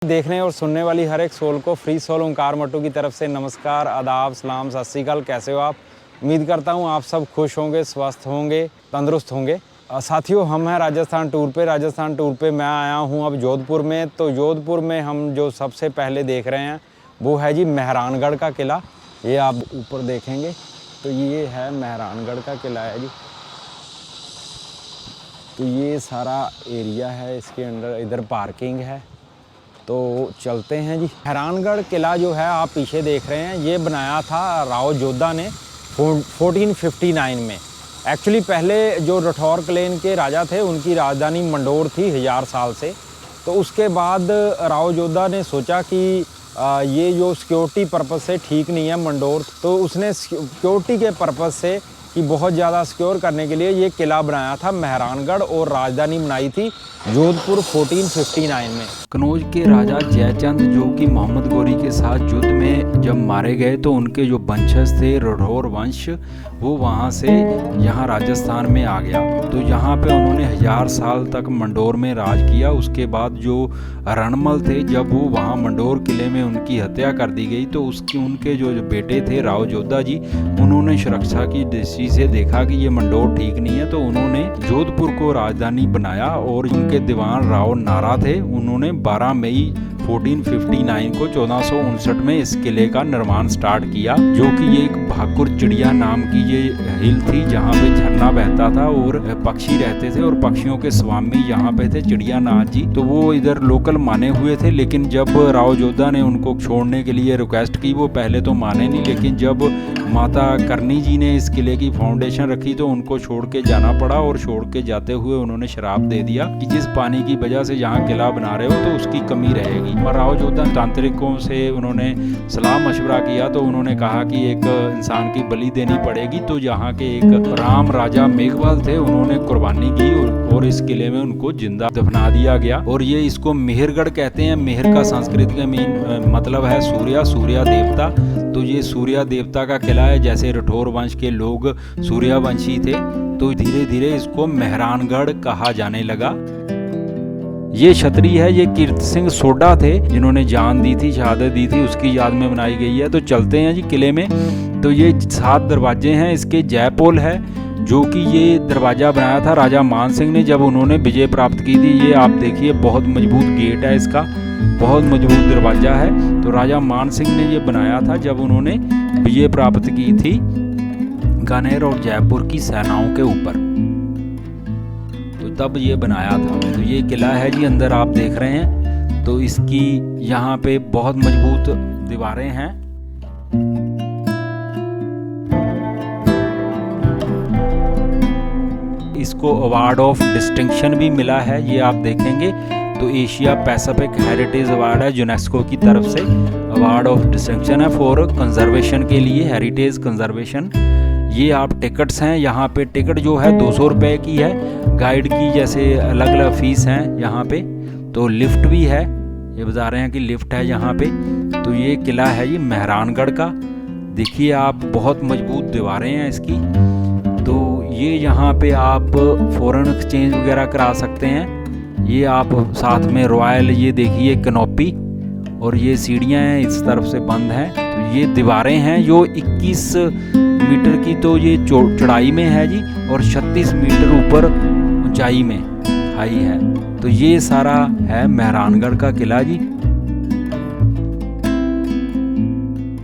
देखने और सुनने वाली हर एक सोल को फ्री सोल ओंकार मट्टू की तरफ से नमस्कार, आदाब, सलाम, सत श्री अकाल। कैसे हो आप? उम्मीद करता हूँ आप सब खुश होंगे, स्वस्थ होंगे, तंदुरुस्त होंगे। साथियों, हम हैं राजस्थान टूर पे। राजस्थान टूर पे मैं आया हूँ अब जोधपुर में। तो जोधपुर में हम जो सबसे पहले देख रहे हैं वो है जी मेहरानगढ़ का किला। ये आप ऊपर देखेंगे तो ये है मेहरानगढ़ का किला है जी। तो ये सारा एरिया है, इसके अंदर इधर पार्किंग है। तो चलते हैं जी। मेहरानगढ़ किला जो है आप पीछे देख रहे हैं, ये बनाया था राव जोधा ने 1459 में। एक्चुअली पहले जो राठौर क्लेन के राजा थे उनकी राजधानी मंडोर थी 1000 साल से। तो उसके बाद राव जोधा ने सोचा कि ये जो सिक्योरिटी पर्पस से ठीक नहीं है मंडोर, तो उसने सिक्योरिटी के पर्पस से कि बहुत ज़्यादा सिक्योर करने के लिए ये किला बनाया था मेहरानगढ़, और राजधानी बनाई थी जोधपुर 1459 में। कनौज के राजा जयचंद जो कि मोहम्मद गोरी के साथ युद्ध में जब मारे गए तो उनके जो वंशज थे राठौर वंश, वो वहाँ से यहाँ राजस्थान में आ गया। तो यहाँ पे उन्होंने 1000 साल तक मंडोर में राज किया। उसके बाद जो रणमल थे, जब वो वहाँ मंडोर किले में उनकी हत्या कर दी गई, तो उनके जो बेटे थे राव जोधा जी, उन्होंने सुरक्षा की दृष्टि से देखा कि ये मंडोर ठीक नहीं है, तो उन्होंने जोधपुर को राजधानी बनाया। और उनके दीवान राव नारा थे, उन्होंने 12 मई 1459 को 1459 में इस किले का निर्माण स्टार्ट किया, जो कि ये एक भाकुर चिड़िया नाम की ये हिल थी, जहाँ पे झरना बहता था और पक्षी रहते थे, और पक्षियों के स्वामी यहाँ पे थे चिड़िया नाथ जी। तो वो इधर लोकल माने हुए थे, लेकिन जब राव जोधा ने उनको छोड़ने के लिए रिक्वेस्ट की, वो पहले तो माने नहीं, लेकिन जब माता करनी जी ने इस किले की फाउंडेशन रखी तो उनको छोड़ के जाना पड़ा। और छोड़ के जाते हुए उन्होंने श्राप दे दिया कि जिस पानी की वजह से यहाँ किला बना रहे हो तो उसकी कमी रहेगी। और राव जोधा तांत्रिकों से उन्होंने सलाह मशवरा किया, तो उन्होंने कहा कि एक इंसान की बलि देनी पड़ेगी। तो यहाँ के एक राम राजा मेघवाल थे, उन्होंने कुर्बानी की और इस किले में उनको जिंदा दफना दिया गया। और ये इसको मेहरगढ़ कहते हैं। मेहर का संस्कृत का मीन मतलब है सूर्या देवता। तो ये सूर्या देवता का किला है। जैसे राठौर वंश के लोग सूर्यवंशी थे, तो धीरे धीरे इसको मेहरानगढ़ कहा जाने लगा। ये क्षत्रिय है, ये कीर्त सिंह सोडा थे, जिन्होंने जान दी थी, शहादत दी थी, उसकी याद में बनाई गई है। तो चलते हैं जी किले में। तो ये 7 दरवाजे हैं इसके। जयपोल है, जो कि ये दरवाज़ा बनाया था राजा मान सिंह ने जब उन्होंने विजय प्राप्त की थी। ये आप देखिए बहुत मजबूत गेट है इसका, बहुत मजबूत दरवाज़ा है। तो राजा मान सिंह ने ये बनाया था जब उन्होंने विजय प्राप्त की थी गनेर और जयपुर की सेनाओं के ऊपर, तो तब ये बनाया था। तो ये किला है जी, अंदर आप देख रहे हैं। तो इसकी यहाँ पे बहुत मजबूत दीवारें हैं। इसको अवार्ड ऑफ डिस्टिंक्शन भी मिला है, ये आप देखेंगे। तो एशिया पैसिफिक हेरिटेज अवार्ड है यूनेस्को की तरफ से। अवार्ड ऑफ डिस्टिंक्शन है फॉर कंजर्वेशन के लिए, हेरिटेज कंजर्वेशन। ये आप टिकट्स हैं, यहाँ पे टिकट जो है 200 रुपये की है। गाइड की जैसे अलग अलग फीस हैं यहाँ पे। तो लिफ्ट भी है, ये बता रहे हैं कि लिफ्ट है यहाँ पे। तो ये किला है ये मेहरानगढ़ का। देखिए आप, बहुत मजबूत दीवारें हैं इसकी। तो ये यहाँ पे आप फॉरेन एक्सचेंज वगैरह करा सकते हैं। ये आप साथ में रॉयल, ये देखिए कनोपी, और ये सीढ़ियाँ हैं इस तरफ से बंद हैं। तो ये दीवारें हैं जो 21 मीटर की तो ये चौड़ाई में है जी, और 36 मीटर ऊपर ऊंचाई में हाई है। तो ये सारा है मेहरानगढ़ का किला जी।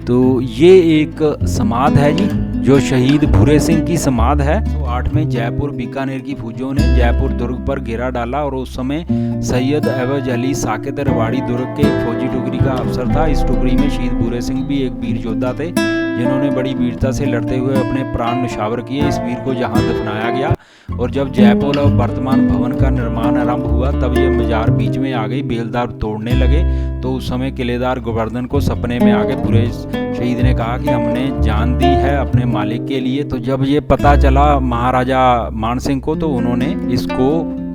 तो ये एक समाध है जी, जो शहीद भूरे सिंह की समाध है। 1908 में जयपुर बीकानेर की फौजों ने जयपुर दुर्ग पर घेरा डाला, और उस समय सैयद एवज अली साकेत रवाड़ी दुर्ग के एक फौजी टुकड़ी का अफसर था। इस टुकड़ी में शहीद भूरे सिंह भी एक वीर योद्धा थे, जिन्होंने बड़ी वीरता से लड़ते हुए अपने प्राण न्यौछावर किए। इस वीर को जहां दफनाया गया, और जब जयपोल और वर्तमान भवन का निर्माण आरंभ हुआ, तब ये मजार बीच में आ गई। बेलदार तोड़ने लगे, तो उस समय किलेदार गोवर्धन को सपने में आके भूरे शहीद ने कहा कि हमने जान दी है अपने मालिक के लिए। तो जब ये पता चला महाराजा मान सिंह को, तो उन्होंने इसको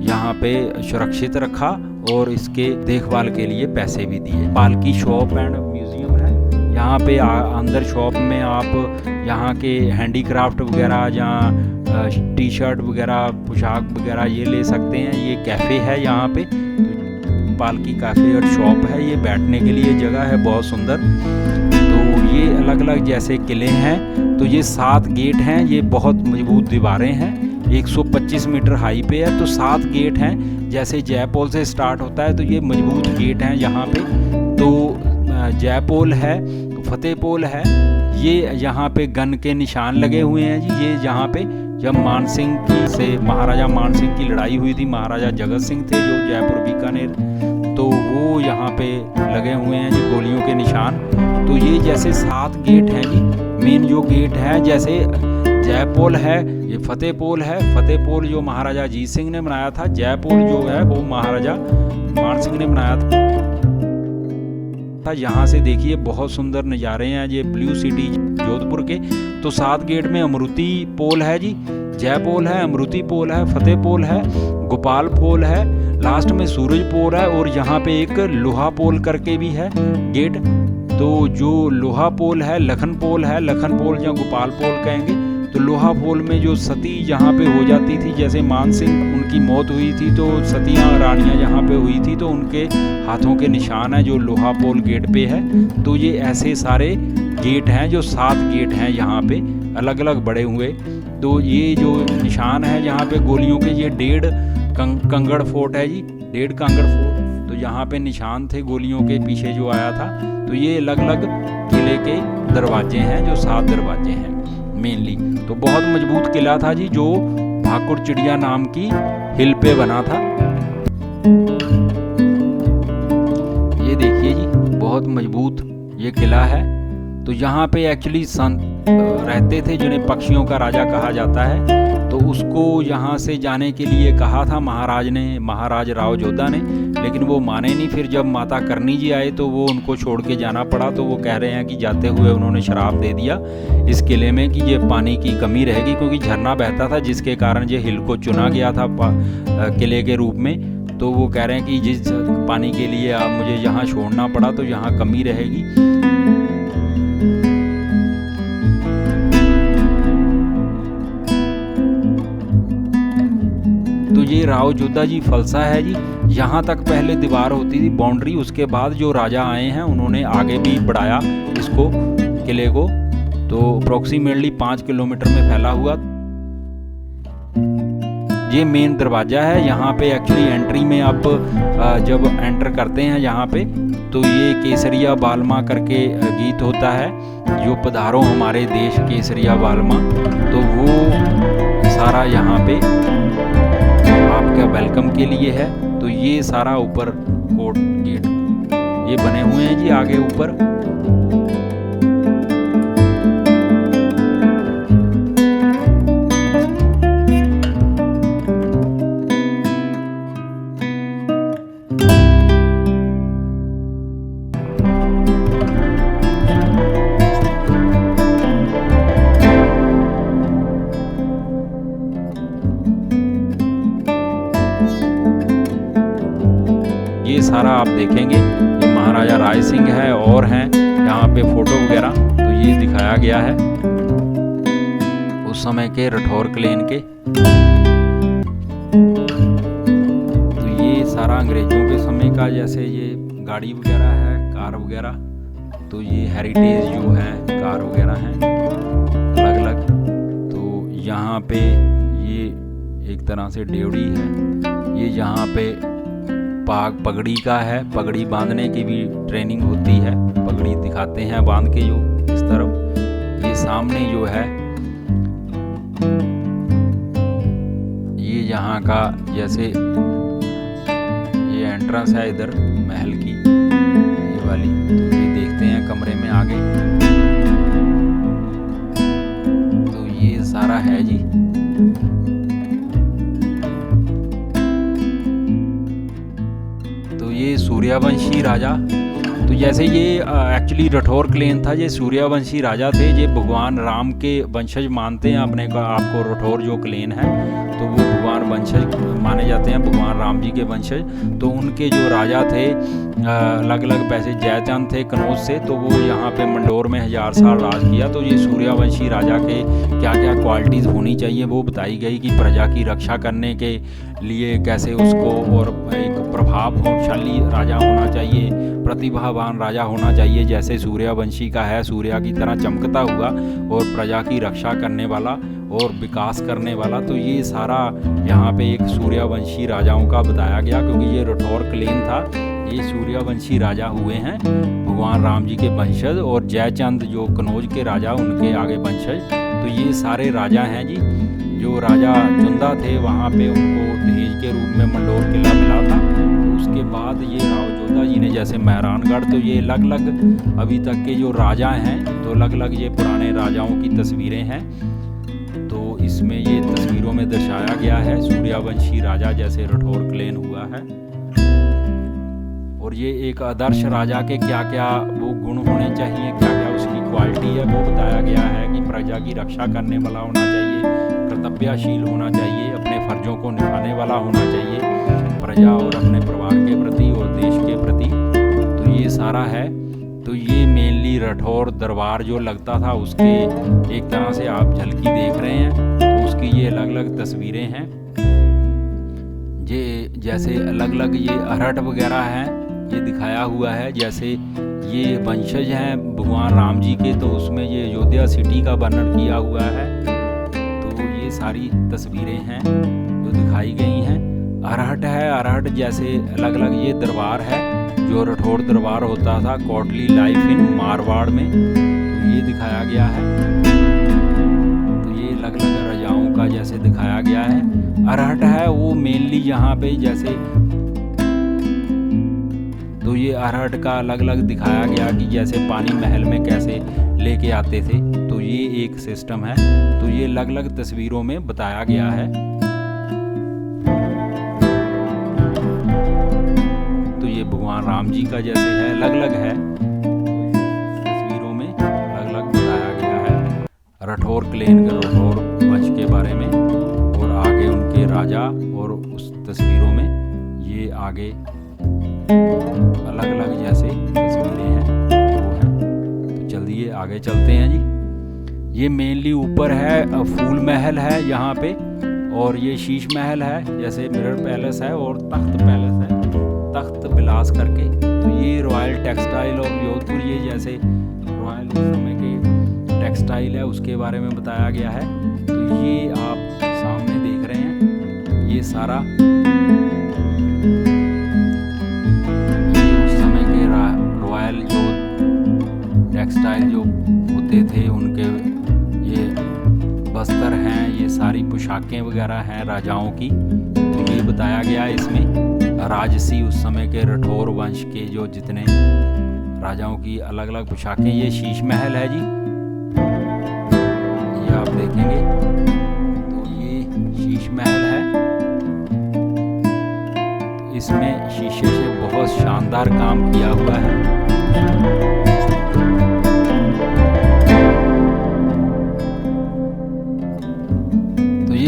यहाँ पे सुरक्षित रखा और इसके देखभाल के लिए पैसे भी दिए। पालकी शॉप एंड म्यूजियम है यहाँ पे। अंदर शॉप में आप यहाँ के हैंडीक्राफ्ट वगैरह, जहाँ टी शर्ट वगैरह, पोशाक वगैरह ये ले सकते हैं। ये कैफ़े है यहाँ पे। पालकी कैफ़े और शॉप है, ये बैठने के लिए जगह है बहुत सुंदर। तो ये अलग अलग जैसे किले हैं, तो ये 7 गेट हैं, ये बहुत मजबूत दीवारें हैं, 125 मीटर हाई पे है, तो 7 गेट हैं। जैसे जयपोल से स्टार्ट होता है तो ये मजबूत गेट हैं यहाँ पे। तो जयपोल है, फतेहपोल है, ये यहाँ पे गन के निशान लगे हुए हैं जी। ये यहाँ पे जब मानसिंह की से महाराजा मानसिंह की लड़ाई हुई थी, महाराजा जगत सिंह थे जो जयपुर बीकानेर, तो वो यहाँ पे लगे हुए हैं जी गोलियों के निशान। तो ये जैसे 7 गेट हैं जी। मेन जो गेट है जैसे जयपोल है, ये फतेहपोल है। फतेहपोल जो महाराजा अजीत सिंह ने बनाया था, जयपोल जो है वो महाराजा मानसिंह ने बनाया था। यहाँ से देखिए बहुत सुंदर नज़ारे हैं ये ब्लू सिटी जोधपुर के। तो 7 गेट में अमृति पोल है जी, जयपोल है, अमृति पोल है, फतेहपोल है, गोपाल पोल है, लास्ट में सूरज पोल है, और यहाँ पे एक लोहा पोल करके भी है गेट। तो जो लोहा पोल है लखन पोल है, लखन पोल या गोपाल पोल कहेंगे। तो लोहा पोल में जो सती यहाँ पे हो जाती थी, जैसे मानसिंह उनकी मौत हुई थी तो सतियाँ रानियाँ यहाँ पे हुई थी, तो उनके हाथों के निशान है जो लोहा पोल गेट पे है। तो ये ऐसे सारे गेट हैं जो 7 गेट हैं यहाँ पे अलग अलग बड़े हुए। तो ये जो निशान है यहाँ पे गोलियों के, ये 1.5 कंगड़ फोर्ट है जी, 1.5 कांगड़ फोर्ट। तो यहाँ पे निशान थे गोलियों के पीछे जो आया था। तो ये अलग अलग किले के दरवाजे हैं जो 7 दरवाजे हैं मेनली। तो बहुत मजबूत किला था जी जो भाकुड़ चिड़िया नाम की हिल पे बना था। ये देखिए जी बहुत मजबूत ये किला है। तो यहाँ पे एक्चुअली संत रहते थे जिन्हें पक्षियों का राजा कहा जाता है। तो उसको यहाँ से जाने के लिए कहा था महाराज राव जोधा ने, लेकिन वो माने नहीं। फिर जब माता करनी जी आए तो वो उनको छोड़ के जाना पड़ा। तो वो कह रहे हैं कि जाते हुए उन्होंने श्राप दे दिया इस किले में कि ये पानी की कमी रहेगी, क्योंकि झरना बहता था जिसके कारण ये हिल को चुना गया था किले के रूप में। तो वो कह रहे हैं कि जिस पानी के लिए आप मुझे यहाँ छोड़ना पड़ा तो यहाँ कमी रहेगी। तो ये राव जोधा जी फलसा है जी। यहाँ तक पहले दीवार होती थी बाउंड्री, उसके बाद जो राजा आए हैं उन्होंने आगे भी बढ़ाया इसको किले को। तो अप्रोक्सीमेटली 5 किलोमीटर में फैला हुआ। ये मेन दरवाजा है। यहाँ पे एक्चुअली एंट्री में आप जब एंटर करते हैं यहाँ पे, तो ये केसरिया बालमा करके गीत होता है, जो पधारो हमारे देश केसरिया बालमा। तो वो सारा यहाँ पे आपका वेलकम के लिए है। तो ये सारा ऊपर कोर्ट गेट ये बने हुए हैं जी आगे ऊपर। ये सारा आप देखेंगे ये महाराजा राय सिंह है और हैं यहाँ पे फोटो वगैरह। तो ये दिखाया गया है उस समय के राठौर क्लेन के। तो ये सारा अंग्रेजों के समय का, जैसे ये गाड़ी वगैरह है, कार वगैरह। तो ये हेरिटेज जो है कार वगैरह हैं अलग अलग। तो यहाँ पे ये एक तरह से ड्योढ़ी है। ये यहाँ पे पगड़ी का है, पगड़ी बांधने की भी ट्रेनिंग होती है। पगड़ी दिखाते हैं बांध के जो इस तरफ। ये सामने जो है ये यहाँ का जैसे ये एंट्रेंस है इधर महल की ये वाली। तो ये देखते हैं कमरे में आगे। तो ये सारा है जी। ये सूर्यवंशी राजा। तो जैसे ये एक्चुअली राठौर क्लेन था, ये सूर्यवंशी राजा थे। ये भगवान राम के वंशज मानते हैं अपने को आपको राठौर जो क्लेन है। तो वो भगवान वंशज माने जाते हैं, भगवान राम जी के वंशज। तो उनके जो राजा थे अलग अलग पैसे, जयचंद थे कनौज से, तो वो यहाँ पे मंडोर में 1000 साल राज किया। तो ये सूर्यवंशी राजा के क्या क्या क्वालिटीज़ होनी चाहिए वो बताई गई कि प्रजा की रक्षा करने के लिए कैसे उसको, और एक प्रभावशाली राजा होना चाहिए, प्रतिभावान राजा होना चाहिए जैसे सूर्यवंशी का है, सूर्य की तरह चमकता हुआ और प्रजा की रक्षा करने वाला और विकास करने वाला। तो ये सारा यहाँ पे एक सूर्यवंशी राजाओं का बताया गया, क्योंकि ये राठौर क्लेन था, ये सूर्यवंशी राजा हुए हैं भगवान राम जी के वंशज, और जयचंद जो कनौज के राजा उनके आगे वंशज। तो ये सारे राजा हैं जी। जो राजा चुंदा थे वहाँ पे उनको दहेज के रूप में मंडोर किला मिला था। तो उसके बाद ये राव जोधा जी ने जैसे मेहरानगढ़, तो ये अलग अलग अभी तक के जो राजा हैं, तो अलग अलग ये पुराने राजाओं की तस्वीरें हैं। तो इसमें ये तस्वीरों में दर्शाया गया है सूर्यवंशी राजा जैसे राठौर क्लेन हुआ है। और ये एक आदर्श राजा के क्या क्या वो गुण होने चाहिए, क्या क्या उसकी क्वालिटी है वो बताया गया है कि प्रजा की रक्षा करने वाला होना चाहिए, कर्तव्यशील होना चाहिए, अपने फर्जों को निभाने वाला होना चाहिए प्रजा और अपने परिवार के प्रति और देश के प्रति। तो ये सारा है। तो ये मेनली राठौर दरबार जो लगता था उसके एक तरह से आप झलकी देख रहे हैं। तो उसकी ये अलग अलग तस्वीरें हैं, ये जैसे अलग अलग ये अरहट वगैरह हैं, ये दिखाया हुआ है। जैसे ये वंशज हैं भगवान राम जी के, तो उसमें ये अयोध्या सिटी का वर्णन किया हुआ है। तो ये सारी तस्वीरें हैं जो दिखाई गई हैं। अरहट है, अरहट जैसे अलग अलग ये दरबार है जो राठौर दरबार होता था, कोर्टली लाइफ इन मारवाड़ में, तो ये दिखाया गया है। तो ये अलग अलग राजाओं का जैसे दिखाया गया है। अरहट है वो मेनली यहाँ पे जैसे, तो ये अरहट का अलग अलग दिखाया गया कि जैसे पानी महल में कैसे लेके आते थे, तो ये एक सिस्टम है। तो ये अलग अलग तस्वीरों में बताया गया है। तो ये भगवान राम जी का जैसे है, अलग अलग है, तस्वीरों में अलग अलग बताया गया है राठौर क्लेन के, राठौर वंश के बारे में, और आगे उनके राजा, और उस तस्वीरों में ये आगे अलग अलग जैसे तस्वीरें हैं वो हैं। तो चलिए आगे चलते हैं जी। ये मेनली ऊपर है फूल महल है यहाँ पे, और ये शीश महल है जैसे मिरर पैलेस है, और तख्त पैलेस है, तख्त बिलास करके। तो ये रॉयल टेक्सटाइल ऑफ जोधपुर, ये जैसे रॉयल समय के टेक्सटाइल है उसके बारे में बताया गया है। तो ये आप सामने देख रहे हैं, ये सारा टेक्सटाइल जो होते थे उनके ये बस्तर हैं, ये सारी पोशाकें वगैरह हैं राजाओं की। तो ये बताया गया है इसमें राजसी उस समय के राठौर वंश के जो जितने राजाओं की अलग अलग पोशाकें। ये शीश महल है जी, ये आप देखेंगे। तो ये शीश महल है, तो इसमें शीशे से बहुत शानदार काम किया हुआ है।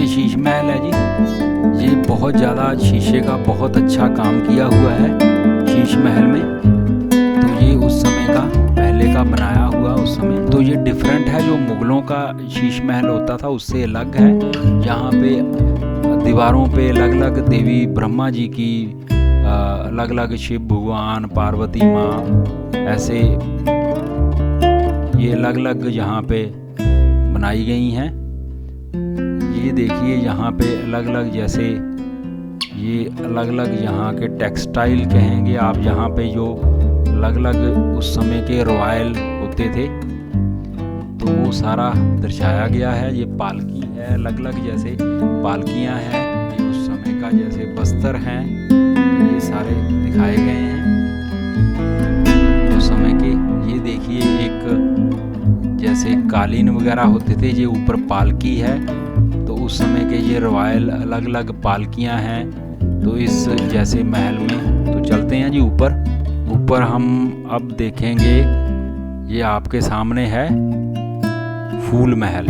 शीश महल है जी, ये बहुत ज़्यादा शीशे का बहुत अच्छा काम किया हुआ है शीश महल में। तो ये उस समय का पहले का बनाया हुआ उस समय, तो ये डिफरेंट है जो मुगलों का शीश महल होता था उससे अलग है। यहाँ पे दीवारों पे अलग अलग देवी ब्रह्मा जी की, अलग अलग शिव भगवान, पार्वती माँ, ऐसे ये अलग अलग यहाँ पे बनाई गई हैं। ये देखिए यहाँ पे अलग अलग जैसे ये अलग अलग यहाँ के टेक्सटाइल कहेंगे आप, यहाँ पे जो अलग अलग उस समय के रॉयल होते थे तो वो सारा दर्शाया गया है। ये पालकी है, अलग अलग जैसे पालकियाँ हैं, ये उस समय का जैसे बस्तर हैं, ये सारे दिखाए गए हैं उस समय के। ये देखिए एक जैसे कालीन वगैरह होते थे, ये ऊपर पालकी है, तो उस समय के ये रॉयल अलग अलग पालकियां हैं। तो इस जैसे महल में तो चलते हैं जी ऊपर। ऊपर हम अब देखेंगे, ये आपके सामने है फूल महल।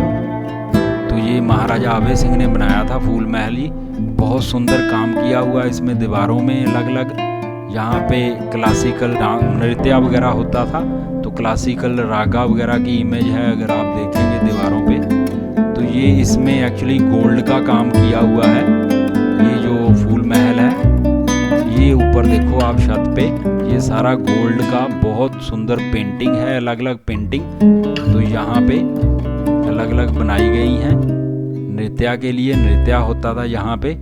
तो तो ये महाराजा अभय सिंह ने बनाया था फूल महल जी। बहुत सुंदर काम किया हुआ है इसमें, दीवारों में अलग अलग। यहाँ पे क्लासिकल नृत्य वगैरह होता था, तो क्लासिकल रागा वगैरह की इमेज है अगर आप देखेंगे दीवारों पे। तो ये इसमें एक्चुअली गोल्ड का काम किया हुआ है। ये जो फूल महल है, ये ऊपर देखो आप छत पे, ये सारा गोल्ड का बहुत सुंदर पेंटिंग है, अलग अलग पेंटिंग। तो यहाँ पे अलग अलग बनाई गई हैं। नृत्य के लिए नृत्य होता था यहाँ पे।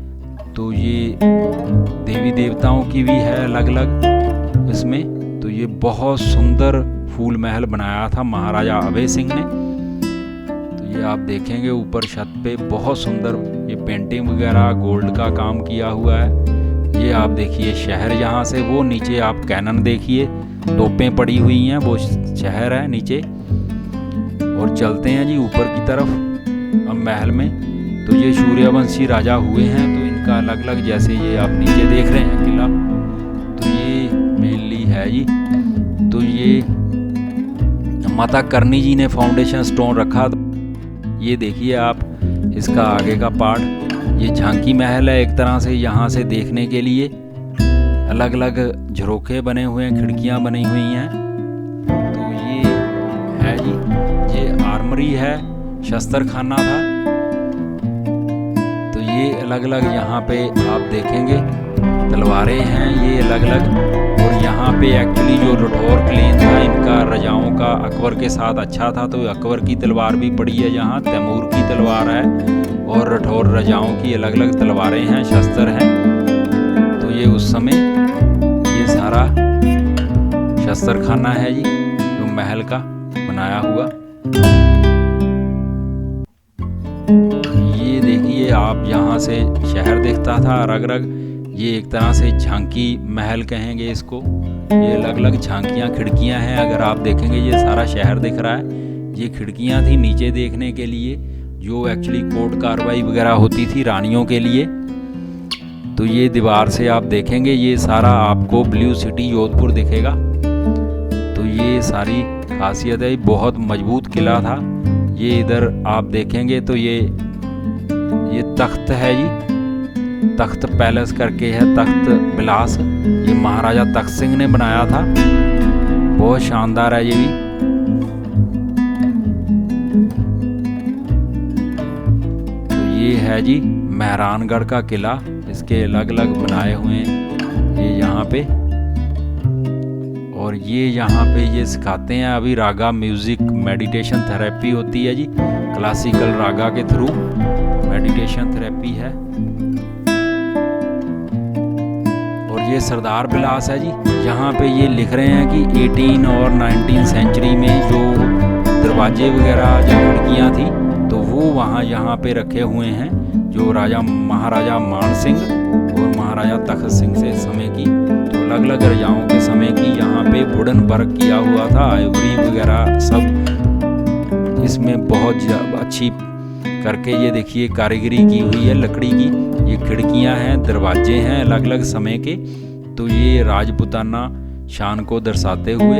तो ये देवी देवताओं की भी है अलग अलग इसमें। तो ये बहुत सुंदर फूल महल बनाया था महाराजा अभय सिंह ने। तो ये आप देखेंगे ऊपर छत पे बहुत सुंदर ये पेंटिंग वगैरह गोल्ड का काम किया हुआ है। ये आप देखिए शहर, यहाँ से वो नीचे आप कैनन देखिए, तोपें पड़ी हुई हैं, वो शहर है नीचे। और चलते हैं जी ऊपर की तरफ अब महल में। तो ये सूर्यवंशी राजा हुए हैं, तो इनका अलग अलग, जैसे ये आप नीचे देख रहे हैं किला, तो ये मेनली है जी। तो ये माता करनी जी ने फाउंडेशन स्टोन रखा। ये देखिए आप इसका आगे का पार्ट, ये झांकी महल है एक तरह से। यहाँ से देखने के लिए अलग अलग झरोखे बने हुए हैं, खिड़कियाँ बनी हुई हैं। तो ये है जी, ये आर्मरी है, शस्त्र खाना था। तो ये अलग अलग यहाँ पे आप देखेंगे तलवारें हैं, ये अलग अलग। और यहाँ पे एक्चुअली जो रठौर क्लेन था इनका राजाओं का अकबर के साथ अच्छा था, तो अकबर की तलवार भी पड़ी है यहाँ, तैमूर की तलवार है, और रठौर राजाओं की अलग अलग तलवारें हैं, शस्त्र हैं। तो ये उस समय ये सारा शस्त्र खाना है जी, जो महल का बनाया हुआ। ये देखिए आप, यहाँ से शहर दिखता था अलग अलग। ये एक तरह से झांकी महल कहेंगे इसको। ये अलग अलग झांकियाँ, खिड़कियाँ हैं, अगर आप देखेंगे ये सारा शहर दिख रहा है। ये खिड़कियाँ थी नीचे देखने के लिए, जो एक्चुअली कोर्ट कार्रवाई वगैरह होती थी रानियों के लिए। तो ये दीवार से आप देखेंगे ये सारा आपको ब्लू सिटी जोधपुर दिखेगा। तो ये सारी खासियत है, बहुत मजबूत किला था। ये इधर आप देखेंगे तो ये तख्त है जी, तख्त पैलेस करके है, तख्त विलास। ये महाराजा तख्त सिंह ने बनाया था, बहुत शानदार है ये भी। तो ये है जी मेहरानगढ़ का किला, इसके अलग अलग बनाए हुए हैं ये यहाँ पे। और ये यहाँ पे ये सिखाते हैं अभी रागा म्यूजिक मेडिटेशन थेरेपी होती है जी, क्लासिकल रागा के थ्रू मेडिटेशन थेरेपी है। और ये सरदार विलास है जी। यहाँ पे ये लिख रहे हैं कि 18 और 19 सेंचुरी में जो दरवाजे वगैरह जो खिड़कियाँ थी, तो वो वहाँ यहाँ पे रखे हुए हैं, जो महाराजा मान सिंह और महाराजा तख्त सिंह से समय की, तो अलग अलग राजाओं के समय की यहाँ पे वुडन वर्क किया हुआ था, आइवरी वगैरह सब इसमें बहुत अच्छी करके ये देखिए कारीगरी की हुई है लकड़ी की। ये खिड़कियां हैं, दरवाजे हैं अलग अलग समय के। तो ये राजपूताना शान को दर्शाते हुए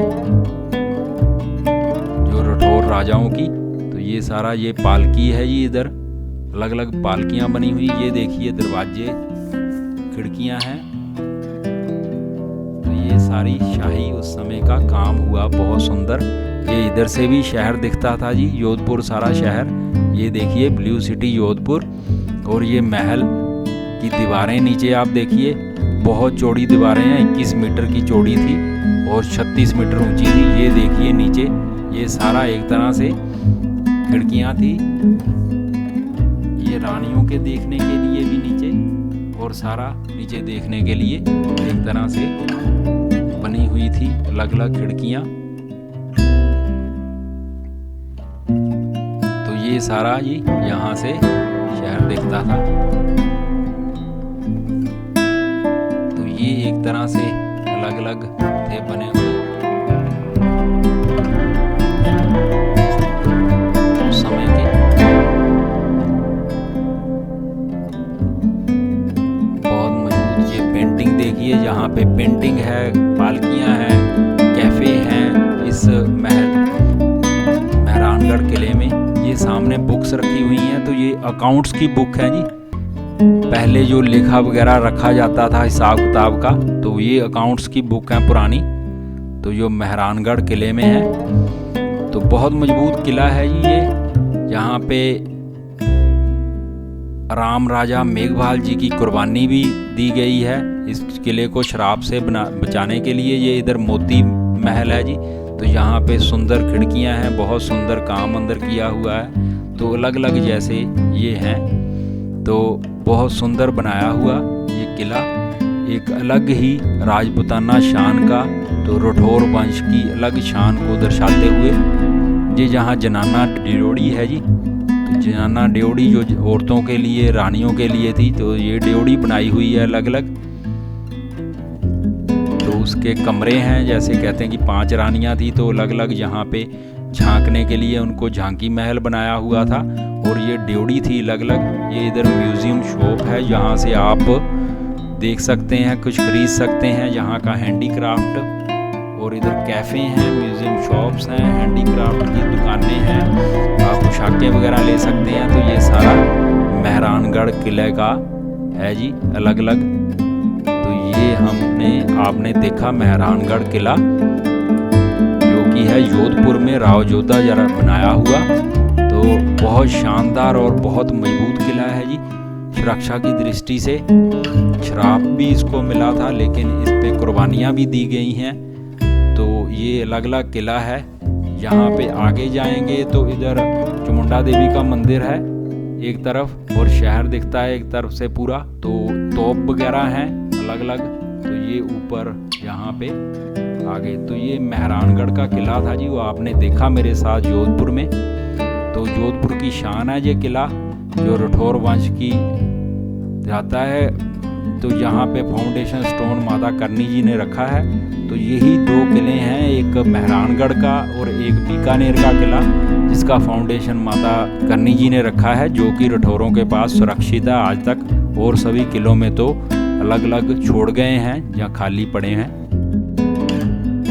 जो रठौर राजाओं की। तो ये सारा ये पालकी है जी, इधर अलग अलग पालकियां बनी हुई। ये देखिए दरवाजे, खिड़कियां हैं। तो ये सारी शाही उस समय का काम हुआ, बहुत सुंदर। ये इधर से भी शहर दिखता था जी, जोधपुर सारा शहर। ये देखिए ब्लू सिटी जोधपुर। और ये महल की दीवारें नीचे आप देखिए, बहुत चौड़ी दीवारें हैं, 21 मीटर की चौड़ी थी और 36 मीटर ऊंची थी। ये देखिए नीचे ये सारा एक तरह से खिड़कियां थी, ये रानियों के देखने के लिए भी नीचे, और सारा नीचे देखने के लिए एक तरह से बनी हुई थी अलग अलग खिड़कियां। तो ये सारा ये यहाँ से शहर दिखता था। तो ये एक तरह से अलग अलग थे बने हुए उस समय के। बहुत मजबूत ये पेंटिंग देखिए, यहाँ पे पेंटिंग है, पालकियाँ हैं, कैफे हैं इस मेहरानगढ़ किले में। ये सामने बुक्स रखी हुई हैं, तो ये अकाउंट्स की बुक है जी। पहले जो लेखा वगैरह रखा जाता था हिसाब किताब का, तो ये अकाउंट्स की बुक है पुरानी, तो जो मेहरानगढ़ किले में है। तो बहुत मजबूत किला है जी ये। यहाँ पे राम राजा मेघवाल जी की कुर्बानी भी दी गई है इस किले को शराब से बचाने के लिए। ये इधर मोती महल है जी। तो यहाँ पे सुंदर खिड़कियाँ हैं, बहुत सुंदर काम अंदर किया हुआ है। तो अलग अलग जैसे ये हैं, तो बहुत सुंदर बनाया हुआ ये किला, एक अलग ही राजपूताना शान का, तो राठौर वंश की अलग शान को दर्शाते हुए। ये जहाँ जनाना ड्योढ़ी है जी, तो जनाना ड्योढ़ी जो औरतों के लिए, रानियों के लिए थी, तो ये ड्योढ़ी बनाई हुई है अलग अलग। तो उसके कमरे हैं, जैसे कहते हैं कि 5 रानियां थी, तो अलग अलग यहाँ पे झांकने के लिए उनको झांकी महल बनाया हुआ था। और ये ड्योढ़ी थी अलग अलग। ये इधर म्यूज़ियम शॉप है, जहाँ से आप देख सकते हैं, कुछ खरीद सकते हैं यहाँ का हैंडीक्राफ्ट। और इधर कैफ़े हैं, म्यूज़ियम शॉप्स हैं, हैंडीक्राफ्ट की दुकानें हैं, आप पोशाकें वगैरह ले सकते हैं। तो ये सारा मेहरानगढ़ किले का है जी अलग अलग। तो ये आपने देखा मेहरानगढ़ किला, जो कि है जोधपुर में राव जोधा जरा बनाया हुआ। तो बहुत शानदार और बहुत मजबूत किला है जी। सुरक्षा की दृष्टि से शराब भी इसको मिला था, लेकिन इस पे कुर्बानियाँ भी दी गई हैं। तो ये अलग अलग किला है। यहाँ पे आगे जाएंगे तो इधर चामुंडा देवी का मंदिर है एक तरफ, और शहर दिखता है एक तरफ से पूरा। तो तोप वगैरह हैं अलग अलग। तो ये ऊपर यहाँ पे आगे, तो ये मेहरानगढ़ का किला था जी, वो आपने देखा मेरे साथ जोधपुर में। तो जोधपुर की शान है ये किला, जो राठौर वंश की जाता है। तो यहाँ पे फाउंडेशन स्टोन माता करनी जी ने रखा है। तो यही 2 किले हैं, एक मेहरानगढ़ का और एक बीकानेर का किला, जिसका फाउंडेशन माता करनी जी ने रखा है, जो कि राठौरों के पास सुरक्षित है आज तक। और सभी किलों में तो अलग अलग छोड़ गए हैं या खाली पड़े हैं।